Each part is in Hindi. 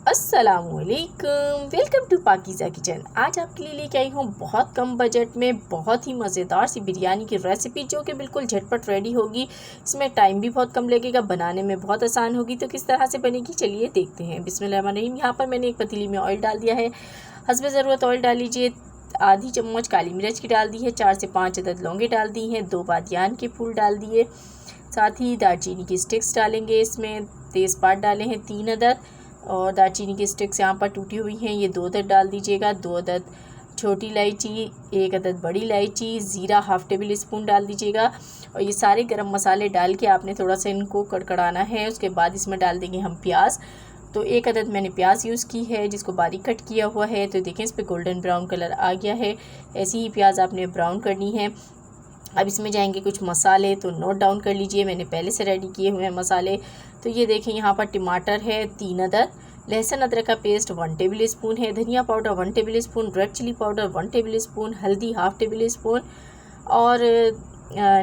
अस्सलामुअलैकुम, वेलकम टू पाकीज़ा किचन। आज आपके लिए लेके आई हूँ बहुत कम बजट में बहुत ही मज़ेदार सी बिरयानी की रेसिपी जो कि बिल्कुल झटपट रेडी होगी। इसमें टाइम भी बहुत कम लगेगा, बनाने में बहुत आसान होगी। तो किस तरह से बनेगी चलिए देखते हैं। बिस्मिल्लाहिर्रहमानिर्रहीम। यहाँ पर मैंने एक पतीली में ऑयल डाल दिया है, हस्बे ज़रूरत ऑयल डाल लीजिए। आधी चम्मच काली मिर्च की डाल दी है, 4 से 5 अदद लौंगे डाल दी हैं, 2 बादियान के फूल डाल दिए, साथ ही दालचीनी की स्टिक्स डालेंगे। इसमें तेज़पात डाले हैं 3 अदद और दालचीनी की स्टिक्स यहाँ पर टूटी हुई हैं, ये 2 अदद डाल दीजिएगा। 2 अदद छोटी इलायची, 1 अदद बड़ी इलायची, ज़ीरा हाफ़ टेबल स्पून डाल दीजिएगा। और ये सारे गरम मसाले डाल के आपने थोड़ा सा इनको कड़कड़ाना है। उसके बाद इसमें डाल देंगे हम प्याज। तो 1 अदद मैंने प्याज यूज़ की है जिसको बारीक कट किया हुआ है। तो देखें इस पर गोल्डन ब्राउन कलर आ गया है, ऐसी ही प्याज आपने ब्राउन करनी है। अब इसमें जाएंगे कुछ मसाले, तो नोट डाउन कर लीजिए, मैंने पहले से रेडी किए हुए हैं मसाले। तो ये देखें यहाँ पर टमाटर है 3 अदद, लहसुन अदरक का पेस्ट 1 टेबल स्पून है, धनिया powder 1 tablespoon, red chilli powder 1 tablespoon, हल्दी हाफ़ टेबल स्पून और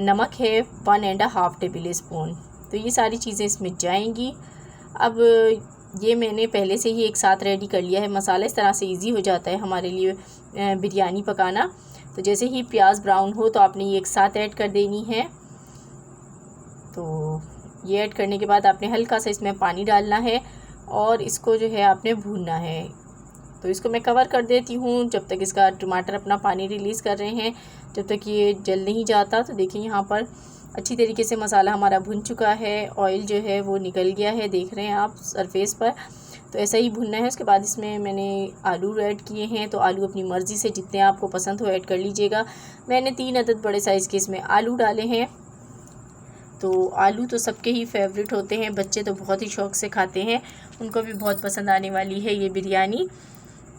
नमक है 1.5 टेबल स्पून। तो ये सारी चीज़ें इसमें जाएंगी। अब ये मैंने पहले से ही एक साथ रेडी कर लिया है मसाला, इस तरह से इजी हो जाता है हमारे लिए बिरयानी पकाना। तो जैसे ही प्याज ब्राउन हो तो आपने ये एक साथ ऐड कर देनी है। तो ये ऐड करने के बाद आपने हल्का सा इसमें पानी डालना है और इसको जो है आपने भूनना है। तो इसको मैं कवर कर देती हूँ जब तक इसका टमाटर अपना पानी रिलीज़ कर रहे हैं, जब तक ये जल नहीं जाता। तो देखिए यहाँ पर अच्छी तरीके से मसाला हमारा भुन चुका है, ऑयल जो है वो निकल गया है, देख रहे हैं आप सरफेस पर। तो ऐसा ही भुनना है। उसके बाद इसमें मैंने आलू ऐड किए हैं, तो आलू अपनी मर्ज़ी से जितने आपको पसंद हो ऐड कर लीजिएगा। मैंने 3 अदद बड़े साइज़ के इसमें आलू डाले हैं। तो आलू तो सबके ही फेवरेट होते हैं, बच्चे तो बहुत ही शौक़ से खाते हैं, उनको भी बहुत पसंद आने वाली है ये बिरयानी।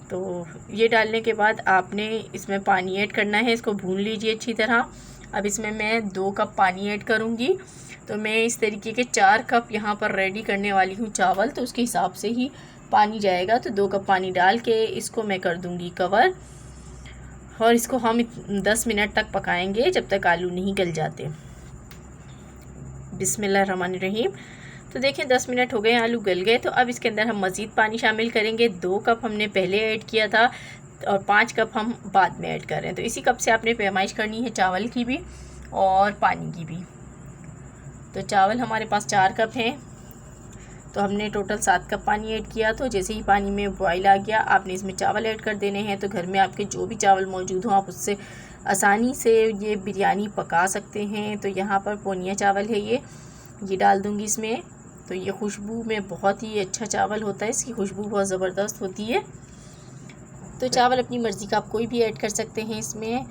तो ये डालने के बाद आपने इसमें पानी ऐड करना है, इसको भून लीजिए अच्छी तरह। अब इसमें मैं 2 कप पानी ऐड करूँगी। तो मैं इस तरीके के 4 कप यहाँ पर रेडी करने वाली हूँ चावल, तो उसके हिसाब से ही पानी जाएगा। तो 2 कप पानी डाल के इसको मैं कर दूँगी कवर और इसको हम 10 मिनट तक पकाएंगे जब तक आलू नहीं गल जाते। बिस्मिल्लाहिर्रहमानिर्रहीम। तो देखें 10 मिनट हो गए, आलू गल गए। तो अब इसके अंदर हम मज़ीद पानी शामिल करेंगे। 2 कप हमने पहले ऐड किया था और 5 कप हम बाद में ऐड कर रहे हैं। तो इसी कप से आपने पैमाइश करनी है चावल की भी और पानी की भी। तो चावल हमारे पास 4 कप हैं, तो हमने टोटल 7 कप पानी ऐड किया। तो जैसे ही पानी में बॉयल आ गया आपने इसमें चावल ऐड कर देने हैं। तो घर में आपके जो भी चावल मौजूद हों आप उससे आसानी से ये बिरयानी पका सकते हैं। तो यहाँ पर पोनिया चावल है, ये डाल दूँगी इसमें। तो ये खुशबू में बहुत ही अच्छा चावल होता है, इसकी खुशबू बहुत ज़बरदस्त होती है। तो चावल अपनी मर्ज़ी का आप कोई भी ऐड कर सकते हैं इसमें।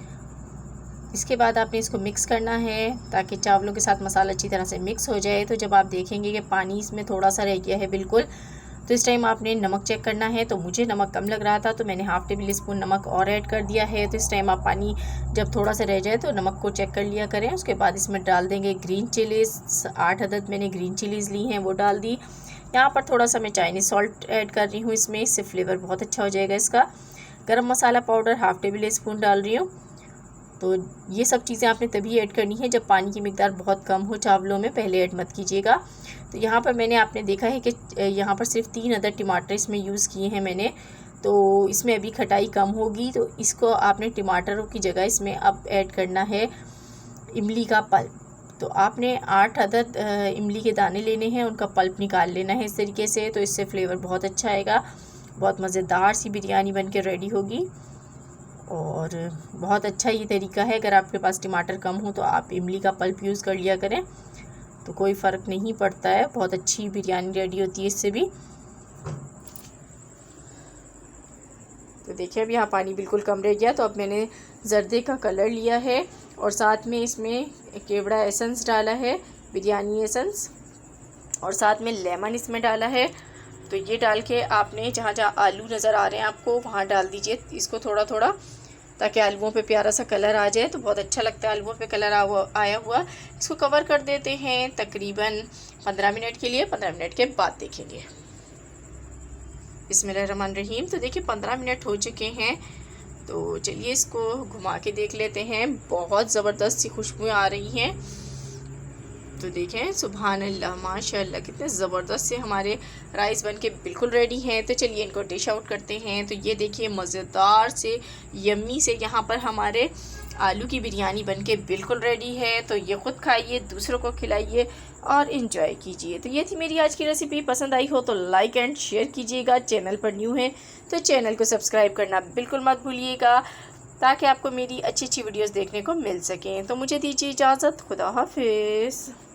इसके बाद आपने इसको मिक्स करना है ताकि चावलों के साथ मसाला अच्छी तरह से मिक्स हो जाए। तो जब आप देखेंगे कि पानी इसमें थोड़ा सा रह गया है बिल्कुल, तो इस टाइम आपने नमक चेक करना है। तो मुझे नमक कम लग रहा था तो मैंने हाफ़ टेबल स्पून नमक और ऐड कर दिया है। तो इस टाइम आप पानी जब थोड़ा सा रह जाए तो नमक को चेक कर लिया करें। उसके बाद इसमें डाल देंगे ग्रीन चिलीज़, 8 अदद मैंने ग्रीन चिलीज़ ली हैं, वो डाल दी। यहाँ पर थोड़ा सा मैं चाइनीज़ सॉल्ट ऐड कर रही हूँ इसमें, इससे फ्लेवर बहुत अच्छा हो जाएगा इसका। गरम मसाला पाउडर हाफ़ टेबल स्पून डाल रही हूँ। तो ये सब चीज़ें आपने तभी ऐड करनी है जब पानी की मिकदार बहुत कम हो चावलों में, पहले ऐड मत कीजिएगा। तो यहाँ पर मैंने आपने देखा है कि यहाँ पर सिर्फ 3 अदद टमाटर इसमें यूज़ किए हैं मैंने। तो इसमें अभी खटाई कम होगी, तो इसको आपने टमाटरों की जगह इसमें अब ऐड करना है इमली का पल्प। तो आपने 8 अदद इमली के दाने लेने हैं, उनका पल्प निकाल लेना है इस तरीके से। तो इससे फ्लेवर बहुत अच्छा आएगा, बहुत मज़ेदार सी बिरयानी बन के रेडी होगी और बहुत अच्छा ये तरीका है। अगर आपके पास टमाटर कम हो तो आप इमली का पल्प यूज़ कर लिया करें, तो कोई फ़र्क नहीं पड़ता है, बहुत अच्छी बिरयानी रेडी होती है इससे भी। तो देखिए अब यहाँ पानी बिल्कुल कम रह गया। तो अब मैंने जर्दे का कलर लिया है और साथ में इसमें केवड़ा एसेंस डाला है, बिरयानी एसेंस, और साथ में लेमन इसमें डाला है। तो ये डाल के आपने जहाँ जहाँ आलू नज़र आ रहे हैं आपको वहाँ डाल दीजिए इसको थोड़ा थोड़ा, ताकि आलूओं पे प्यारा सा कलर आ जाए। तो बहुत अच्छा लगता है आलूओं पे कलर आया हुआ। इसको कवर कर देते हैं तकरीबन 15 मिनट के लिए। 15 मिनट के बाद देखेंगे। बिस्मिल्लाहिर्रहमानिर्रहीम। तो देखिए 15 मिनट हो चुके हैं, तो चलिए इसको घुमा के देख लेते हैं। बहुत ज़बरदस्त सी खुशबू आ रही हैं। तो देखें सुभान अल्लाह माशाल्लाह कितने ज़बरदस्त से हमारे राइस बन के बिल्कुल रेडी हैं। तो चलिए इनको डिश आउट करते हैं। तो ये देखिए मज़ेदार से यम्मी से यहाँ पर हमारे आलू की बिरयानी बन के बिल्कुल रेडी है। तो ये ख़ुद खाइए, दूसरों को खिलाइए और इन्जॉय कीजिए। तो ये थी मेरी आज की रेसिपी। पसंद आई हो तो लाइक एंड शेयर कीजिएगा। चैनल पर न्यू है तो चैनल को सब्सक्राइब करना बिल्कुल मत भूलिएगा, ताकि आपको मेरी अच्छी अच्छी वीडियोस देखने को मिल सकें। तो मुझे दीजिए इजाज़त। खुदा हाफिज़।